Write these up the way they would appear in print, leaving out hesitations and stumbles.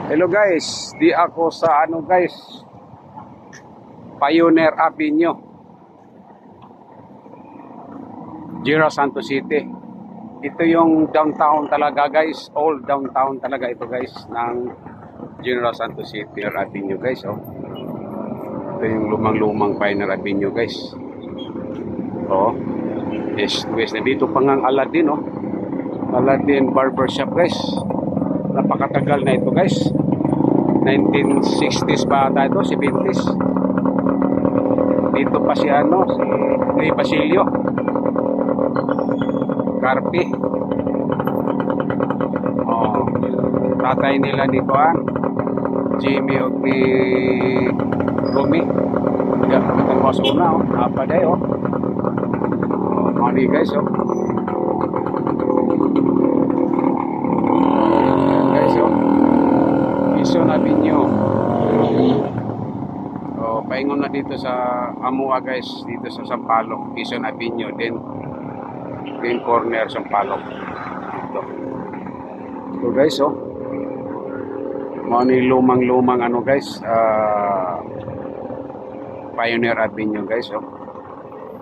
Hello guys, di ako sa guys, Pioneer Avenue, Gira, Santos City. Ito yung downtown talaga guys, all downtown talaga ito guys ng Gira, Santos City Avenue guys. Oh. Ito yung lumang-lumang Pioneer Avenue guys. Oh, east west na dito pa ngang Aladdin, oh. Aladdin Barbershop guys. Napakatagal na ito guys, 1960s pa ata ito, 70s. Dito pa si si Basilio Carpi, tatay nila ni Jimmy o ni Rumi. Ang masuna, napaday money guys. Quezon Avenue. Paingon na dito sa Amua guys, dito sa Sampaloc, Quezon Avenue, then corner Sampaloc. Ito guys, mga lumang-lumang guys, Pioneer Avenue guys,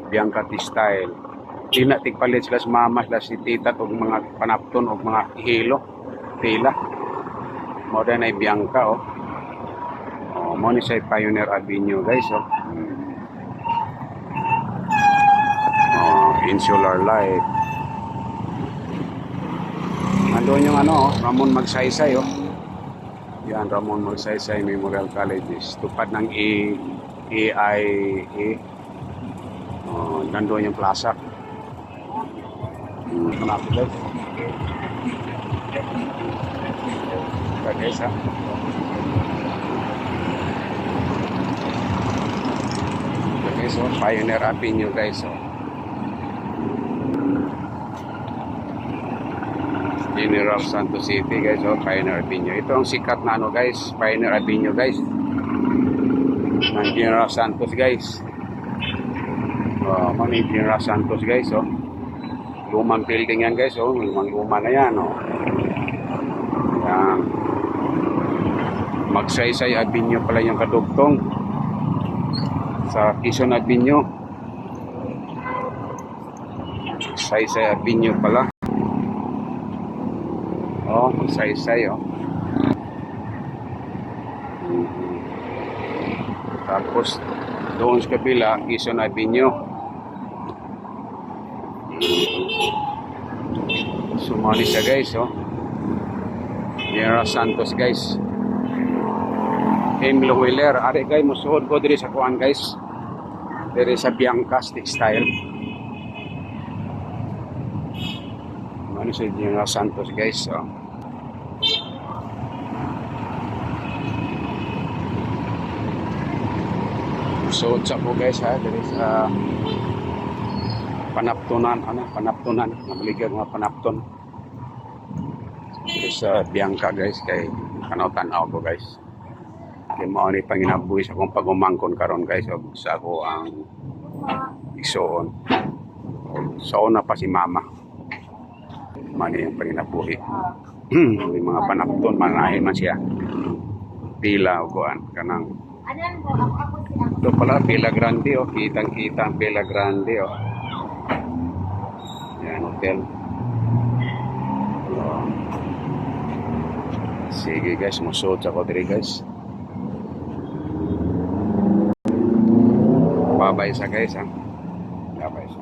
Bianca Style. Di na tigpalit sila sa mama, sila si tita, o mga panapton, o mga hilo, tila. Modern ay Bianca, mo ni sa Pioneer Avenue guys, Insular Light. Andun yung Ramon Magsaysay, yan, Ramon Magsaysay Memorial College, tupad ng AIA. Nandun yung plaza. Malapit guys. Guys, guys, Pioneer Avenue guys, General Santos City guys, Pioneer Avenue. Ito ang sikat na guys, Pioneer Avenue guys, ng General Santos guys. Mani General Santos guys, lumang building yan guys, lumang-luma na yan, yan. Magsaysay Avenue pala yung kadugtong sa Quezon Avenue. Magsaysay Avenue pala. Magsaysay, Tapos doon sa kabila, Quezon Avenue. Sumali siya guys, General Santos guys. Emil Wheeler, ari guys, musuhod ko diri sa kuan guys, diri sa Bianca Textile. Ano si General Santos guys, so sa po guys diri sa panaptunan, nabaligan nga panapton diri sa Bianca guys, kay tanaw-tanaw ko guys. Kaya mao ni panginabuhi sa akong pagumangkon karon guys, sa ako ang igsoon. Sa una pa si mama, mani yung panginabuhi. Yung mga panapton, manahin man siya, pila o kuan kanang ito pala, Bella Grande, kitang-kita ang Bella Grande, yan, hotel. Sige guys, musod ako diri guys. Babay sa guys, babay sa.